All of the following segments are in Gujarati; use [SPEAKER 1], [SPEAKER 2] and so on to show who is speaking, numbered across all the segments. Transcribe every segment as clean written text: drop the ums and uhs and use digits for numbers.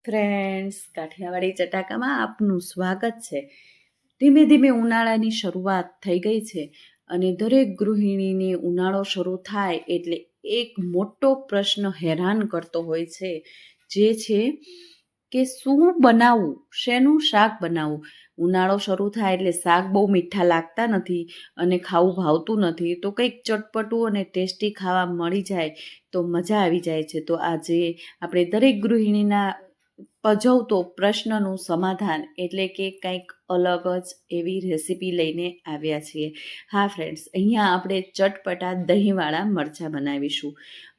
[SPEAKER 1] ફ્રેન્ડ્સ, કાઠિયાવાડી ચટાકામાં આપનું સ્વાગત છે. ધીમે ધીમે ઉનાળાની શરૂઆત થઈ ગઈ છે અને દરેક ગૃહિણીને ઉનાળો શરૂ થાય એટલે એક મોટો પ્રશ્ન હેરાન કરતો હોય છે, જે છે કે શું બનાવવું, શેનું શાક બનાવવું. ઉનાળો શરૂ થાય એટલે શાક બહુ મીઠા લાગતા નથી અને ખાવું ભાવતું નથી, તો કંઈક ચટપટું અને ટેસ્ટી ખાવા મળી જાય તો મજા આવી જાય છે. તો આજે આપણે દરેક ગૃહિણીના પજવતો પ્રશ્નનું સમાધાન એટલે કે કંઈક અલગ જ એવી રેસીપી લઈને આવ્યા છીએ. હા ફ્રેન્ડ્સ, અહીંયા આપણે ચટપટા દહીંવાળા મરચાં બનાવીશું.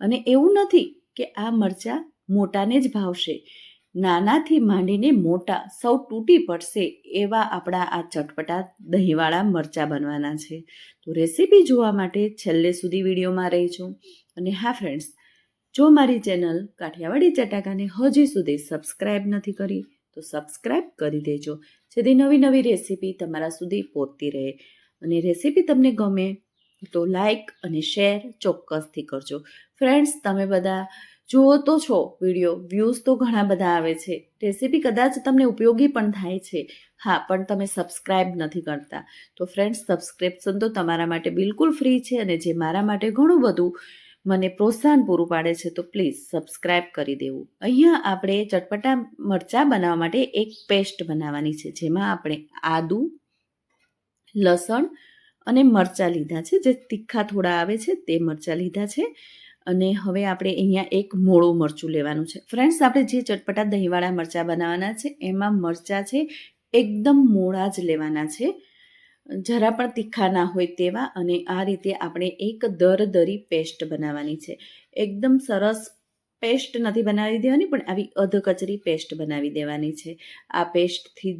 [SPEAKER 1] અને એવું નથી કે આ મરચાં મોટાને જ ભાવશે, નાનાથી માંડીને મોટા સૌ તૂટી પડશે એવા આપણા આ ચટપટા દહીંવાળા મરચાં બનવાના છે. તો રેસીપી જોવા માટે છેલ્લે સુધી વિડીયોમાં રહેજો. અને હા ફ્રેન્ડ્સ, જો મારી ચેનલ કાઠિયાવાડી ચટાકાને હજી સુધી સબસ્ક્રાઈબ નથી કરી તો સબસ્ક્રાઈબ કરી દેજો, જેથી નવી નવી રેસીપી તમારા સુધી પહોંચતી રહે. અને રેસીપી તમને ગમે તો લાઈક અને શેર ચોક્કસથી કરજો. ફ્રેન્ડ્સ, તમે બધા જુઓ તો છો વિડીયો, વ્યૂઝ તો ઘણા બધા આવે છે, રેસીપી કદાચ તમને ઉપયોગી પણ થાય છે, હા, પણ તમે સબસ્ક્રાઈબ નથી કરતા. તો ફ્રેન્ડ્સ, સબસ્ક્રિપ્શન તો તમારા માટે બિલકુલ ફ્રી છે અને જે મારા માટે ઘણું બધું મને પ્રોત્સાહન પૂરું પાડે છે. તો પ્લીઝ સબસ્ક્રાઈબ કરી દેવું. અહીંયા આપણે ચટપટા મરચાં બનાવવા માટે એક પેસ્ટ બનાવવાની છે, જેમાં આપણે આદુ, લસણ અને મરચાં લીધા છે, જે તીખા થોડા આવે છે તે મરચાં લીધા છે. અને હવે આપણે અહીંયા એક મોળું મરચું લેવાનું છે. ફ્રેન્ડ્સ, આપણે જે ચટપટા દહીંવાળા મરચાં બનાવવાના છે એમાં મરચાં છે એકદમ મોળા જ લેવાના છે, જરા પણ તીખા ના હોય તેવા. અને આ રીતે આપણે એક દરદરી પેસ્ટ બનાવવાની છે. એકદમ સરસ પેસ્ટ નથી બનાવી દેવાની, પણ આવી અધકચરી પેસ્ટ બનાવી દેવાની છે. આ પેસ્ટથી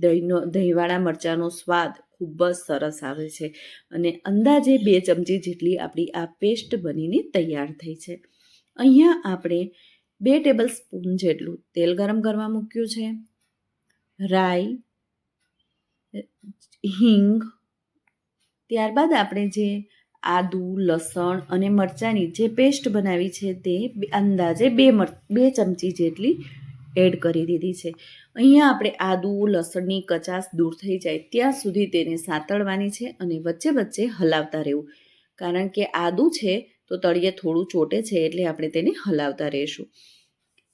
[SPEAKER 1] દહીંવાળા મરચાંનો સ્વાદ ખૂબ જ સરસ આવે છે. અને અંદાજે 2 ચમચી જેટલી આપણી આ પેસ્ટ બનીને તૈયાર થઈ છે. અહીંયા આપણે 2 ટેબલ સ્પૂન જેટલું તેલ ગરમ કરવા મૂક્યું છે. રાઈ, હિંગ, ત્યારબાદ આપણે જે આદુ, લસણ અને મરચાંની જે પેસ્ટ બનાવી છે તે અંદાજે 2 ચમચી જેટલી એડ કરી દીધી છે. અહીંયા આપણે આદુ, લસણની કચાશ દૂર થઈ જાય ત્યાં સુધી તેને સાંતળવાની છે અને વચ્ચે વચ્ચે હલાવતા રહેવું, કારણ કે આદુ છે તો તળિયે થોડું ચોટે છે, એટલે આપણે તેને હલાવતા રહીશું.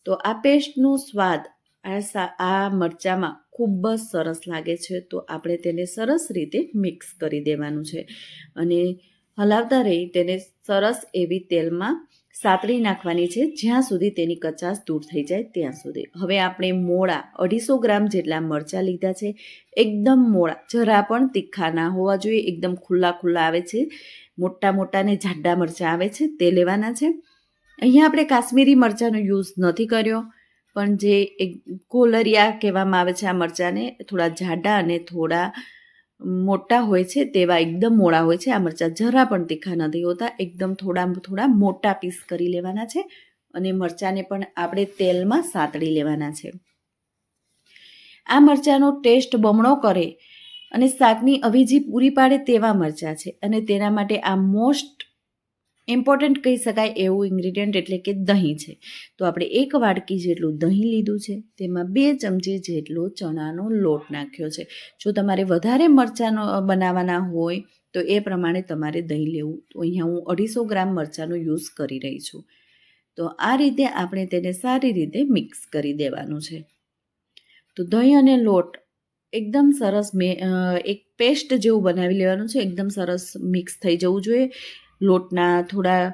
[SPEAKER 1] તો આ પેસ્ટનો સ્વાદ આ મરચાંમાં ખૂબ જ સરસ લાગે છે. તો આપણે તેને સરસ રીતે મિક્સ કરી દેવાનું છે અને હલાવતા રહી તેને સરસ એવી તેલમાં સાતળી નાખવાની છે, જ્યાં સુધી તેની કચાશ દૂર થઈ જાય ત્યાં સુધી. હવે આપણે મોળા 250 ગ્રામ જેટલા મરચાં લીધા છે, એકદમ મોળા, જરા પણ તીખા ના હોવા જોઈએ, એકદમ ખુલ્લા ખુલ્લા આવે છે, મોટા મોટા ને જાડા મરચાં આવે છે તે લેવાના છે. અહીંયા આપણે કાશ્મીરી મરચાંનો યુઝ નથી કર્યો, પણ જે એક કોલરિયા કહેવામાં આવે છે આ મરચાંને, થોડા જાડા અને થોડા મોટા હોય છે તેવા એકદમ મોળા હોય છે. આ મરચાં જરા પણ તીખા નથી હોતા, એકદમ થોડા મોટા પીસ કરી લેવાના છે અને મરચાંને પણ આપણે તેલમાં સાતળી લેવાના છે. આ મરચાંનો ટેસ્ટ બમણો કરે અને શાકની અવેજી પૂરી પાડે તેવા મરચાં છે. અને તેના માટે આ મોસ્ટ ઇમ્પોર્ટન્ટ કહી શકાય એવું ઇન્ગ્રીડિયન્ટ એટલે કે દહીં છે. તો આપણે 1 વાટકી જેટલું દહીં લીધું છે, તેમાં 2 ચમચી જેટલો ચણાનો લોટ નાખ્યો છે. જો તમારે વધારે મરચાંનો બનાવવાના હોય તો એ પ્રમાણે તમારે દહીં લેવું. તો અહીંયા હું 250 ગ્રામ મરચાંનો યુઝ કરી રહી છું. તો આ રીતે આપણે તેને સારી રીતે મિક્સ કરી દેવાનું છે. તો દહીં અને લોટ એકદમ સરસ એક પેસ્ટ જેવું બનાવી લેવાનું છે. એકદમ સરસ મિક્સ થઈ જવું જોઈએ. લોટના થોડા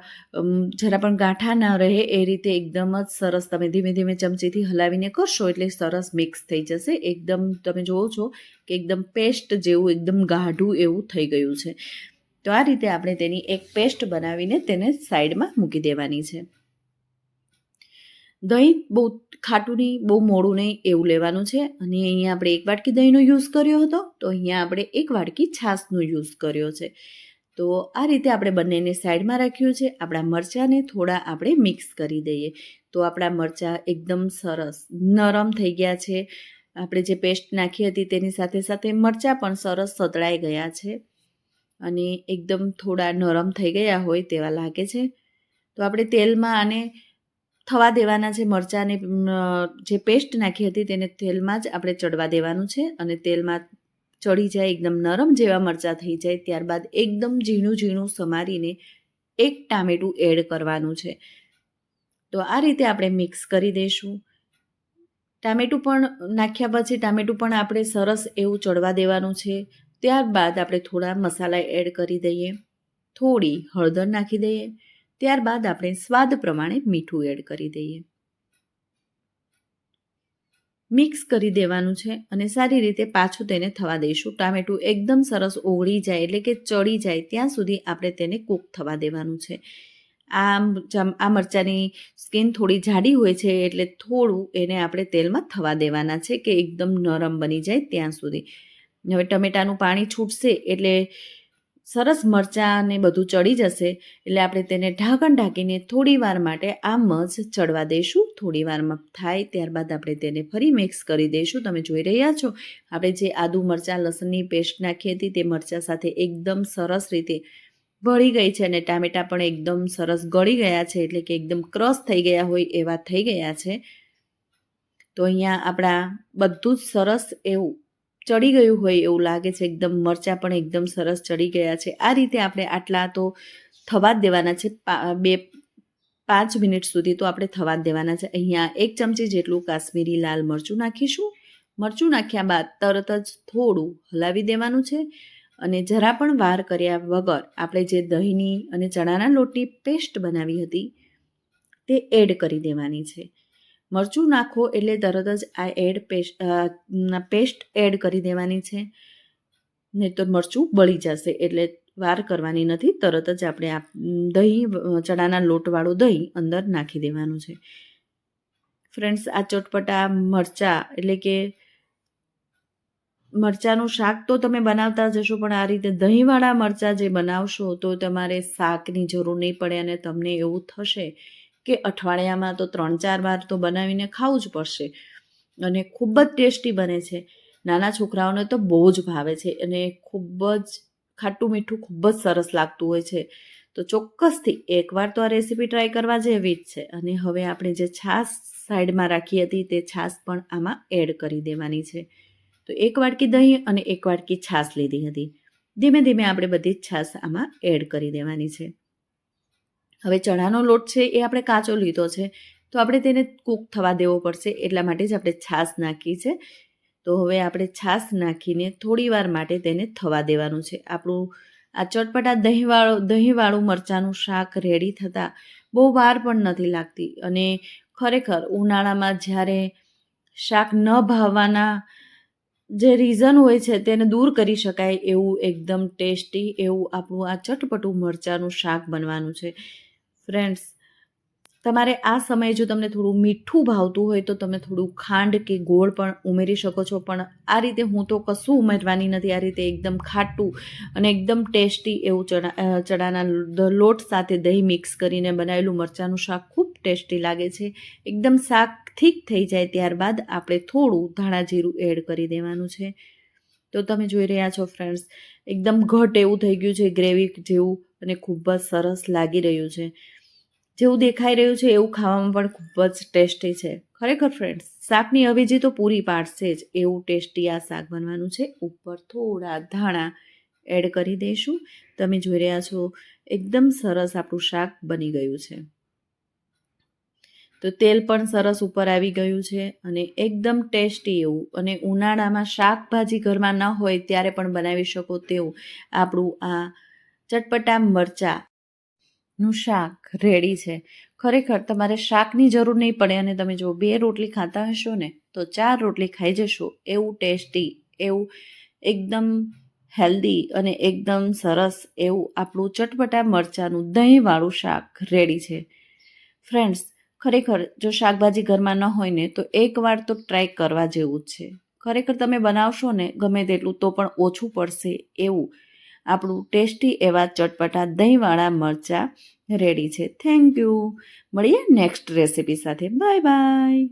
[SPEAKER 1] જરા પણ ગાંઠા ના રહે એ રીતે એકદમ જ સરસ તમે ધીમે ધીમે ચમચીથી હલાવીને કરશો એટલે સરસ મિક્સ થઈ જશે. એકદમ તમે જોવો છો કે એકદમ પેસ્ટ જેવું એકદમ ગાઢું એવું થઈ ગયું છે. તો આ રીતે આપણે તેની એક પેસ્ટ બનાવીને તેને સાઈડમાં મૂકી દેવાની છે. દહીં બહુ ખાટું નહીં, બહુ મોડું નહીં એવું લેવાનું છે. અને અહીંયા આપણે 1 વાટકી દહીંનો યુઝ કર્યો હતો, તો અહીંયા આપણે 1 વાટકી છાશનો યુઝ કર્યો છે. તો આ રીતે આપણે બંનેને સાઈડમાં રાખ્યું છે. આપણા મરચાંને થોડા આપણે મિક્સ કરી દઈએ. તો આપણા મરચાં એકદમ સરસ નરમ થઈ ગયા છે. આપણે જે પેસ્ટ નાખી હતી તેની સાથે સાથે મરચાં પણ સરસ સતળાઈ ગયા છે અને એકદમ થોડા નરમ થઈ ગયા હોય તેવા લાગે છે. તો આપણે તેલમાં આને થવા દેવાના છે. મરચાંને જે પેસ્ટ નાખી હતી તેને તેલમાં જ આપણે ચડવા દેવાનું છે અને તેલમાં ચડી જાય, એકદમ નરમ જેવા મરચાં થઈ જાય ત્યારબાદ એકદમ ઝીણું ઝીણું સમારીને એક ટામેટું એડ કરવાનું છે. તો આ રીતે આપણે મિક્સ કરી દઈશું. ટામેટું પણ નાખ્યા પછી ટામેટું પણ આપણે સરસ એવું ચડવા દેવાનું છે. ત્યારબાદ આપણે થોડા મસાલા એડ કરી દઈએ, થોડી હળદર નાખી દઈએ, ત્યારબાદ આપણે સ્વાદ પ્રમાણે મીઠું એડ કરી દઈએ. મિક્સ કરી દેવાનું છે અને સારી રીતે પાછું તેને થવા દઈશું. ટામેટું એકદમ સરસ ઓગળી જાય એટલે કે ચડી જાય ત્યાં સુધી આપણે તેને કૂક થવા દેવાનું છે. આ મરચાંની સ્કિન થોડી જાડી હોય છે એટલે થોડું એને આપણે તેલમાં થવા દેવાના છે કે એકદમ નરમ બની જાય ત્યાં સુધી. હવે ટમેટાનું પાણી છૂટશે એટલે સરસ મરચાં ને બધું ચડી જશે એટલે આપણે તેને ઢાંકણ ઢાંકીને થોડી વાર માટે આમ જ ચડવા દઈશું. થોડી વારમાં થાય ત્યારબાદ આપણે તેને ફરી મિક્સ કરી દઈશું. તમે જોઈ રહ્યા છો આપણે જે આદુ મરચાં લસણની પેસ્ટ નાખી હતી તે મરચાં સાથે એકદમ સરસ રીતે ભળી ગઈ છે અને ટામેટાં પણ એકદમ સરસ ગળી ગયા છે એટલે કે એકદમ ક્રશ થઈ ગયા હોય એવા થઈ ગયા છે. તો અહીંયા આપણા બધું જ સરસ એવું ચડી ગયું હોય એવું લાગે છે. એકદમ મરચાં પણ એકદમ સરસ ચડી ગયા છે. આ રીતે આપણે આટલા તો થવા જ દેવાના છે. 5 મિનિટ સુધી તો આપણે થવા જ દેવાના છે. અહીંયા 1 ચમચી જેટલું કાશ્મીરી લાલ મરચું નાખીશું. મરચું નાખ્યા બાદ તરત જ થોડું હલાવી દેવાનું છે અને જરા પણ વાર કર્યા વગર આપણે જે દહીંની અને ચણાના લોટની પેસ્ટ બનાવી હતી તે એડ કરી દેવાની છે. મરચું નાખો એટલે તરત જ આ પેસ્ટ એડ કરી દેવાની છે, નહીં તો મરચું બળી જશે. એટલે વાર કરવાની નથી, તરત જ આપણે આ દહીં, ચણાના લોટવાળું દહીં અંદર નાખી દેવાનું છે. ફ્રેન્ડ્સ, આ ચટપટા મરચાં એટલે કે મરચાંનું શાક તો તમે બનાવતા જ હશો, પણ આ રીતે દહીંવાળા મરચાં જે બનાવશો તો તમારે શાકની જરૂર નહીં પડે અને તમને એવું થશે કે અઠવાડિયામાં તો 3-4 વાર તો બનાવીને ખાવું જ પડશે અને ખૂબ જ ટેસ્ટી બને છે. નાના છોકરાઓને તો બહુ જ ભાવે છે અને ખૂબ જ ખાટું મીઠું ખૂબ જ સરસ લાગતું હોય છે. તો ચોક્કસથી એકવાર તો આ રેસીપી ટ્રાય કરવા જેવી જ છે. અને હવે આપણે જે છાશ સાઈડમાં રાખી હતી તે છાશ પણ આમાં એડ કરી દેવાની છે. તો 1 વાટકી દહીં અને 1 વાટકી છાશ લીધી હતી. ધીમે ધીમે આપણે બધી જ છાશ આમાં એડ કરી દેવાની છે. હવે ચણાનો લોટ છે એ આપણે કાચો લીધો છે તો આપણે તેને કૂક થવા દેવો પડશે, એટલા માટે જ આપણે છાશ નાખી છે. તો હવે આપણે છાશ નાખીને થોડી વાર માટે તેને થવા દેવાનું છે. આપણું આ ચટપટા દહીંવાળું મરચાંનું શાક રેડી થતાં બહુ વાર પણ નથી લાગતી અને ખરેખર ઉનાળામાં જ્યારે શાક ન ભાવવાના જે રીઝન હોય છે તેને દૂર કરી શકાય એવું એકદમ ટેસ્ટી એવું આપણું આ ચટપટું મરચાંનું શાક બનવાનું છે. ફ્રેન્ડ્સ, તમારે આ સમયે જો તમને થોડું મીઠું ભાવતું હોય તો તમે થોડું ખાંડ કે ગોળ પણ ઉમેરી શકો છો, પણ આ રીતે હું તો કશું ઉમેરવાની નથી. આ રીતે એકદમ ખાટું અને એકદમ ટેસ્ટી એવું ચણાના લોટ સાથે દહીં મિક્સ કરીને બનાવેલું મરચાંનું શાક ખૂબ ટેસ્ટી લાગે છે. એકદમ શાક ઠીક થઈ જાય ત્યારબાદ આપણે થોડું ધાણા જીરું એડ કરી દેવાનું છે. તો તમે જોઈ રહ્યા છો ફ્રેન્ડ્સ, એકદમ ઘટ એવું થઈ ગયું છે, ગ્રેવી જેવું, અને ખૂબ જ સરસ લાગી રહ્યું છે. જેવું દેખાઈ રહ્યું છે એવું ખાવામાં પણ ખૂબ જ ટેસ્ટી છે. ખરેખર ફ્રેન્ડ્સ, શાકની અવેજી તો પૂરી પાડશે જ એવું ટેસ્ટી આ શાક બનવાનું છે. ઉપર થોડા ધાણા એડ કરી દઈશું. તમે જોઈ રહ્યા છો એકદમ સરસ આપણું શાક બની ગયું છે. તો તેલ પણ સરસ ઉપર આવી ગયું છે અને એકદમ ટેસ્ટી એવું, અને ઉનાળામાં શાકભાજી ઘરમાં ન હોય ત્યારે પણ બનાવી શકો તેવું આપણું આ ચટપટા મરચાંનું શાક રેડી છે. ખરેખર તમારે શાકની જરૂર નહીં પડે અને તમે જો 2 રોટલી ખાતા હશો ને તો 4 રોટલી ખાઈ જશો એવું ટેસ્ટી, એવું એકદમ હેલ્ધી અને એકદમ સરસ એવું આપણું ચટપટા મરચાંનું દહીંવાળું શાક રેડી છે. ફ્રેન્ડ્સ, ખરેખર જો શાકભાજી ઘરમાં ન હોય ને તો એકવાર તો ટ્રાય કરવા જેવું જ છે. ખરેખર તમે બનાવશો ને ગમે તેટલું તો પણ ઓછું પડશે એવું આપણું ટેસ્ટી એવા ચટપટા દહીંવાળા મરચાં રેડી છે. Thank you. મળીએ નેક્સ્ટ રેસીપી સાથે. Bye bye.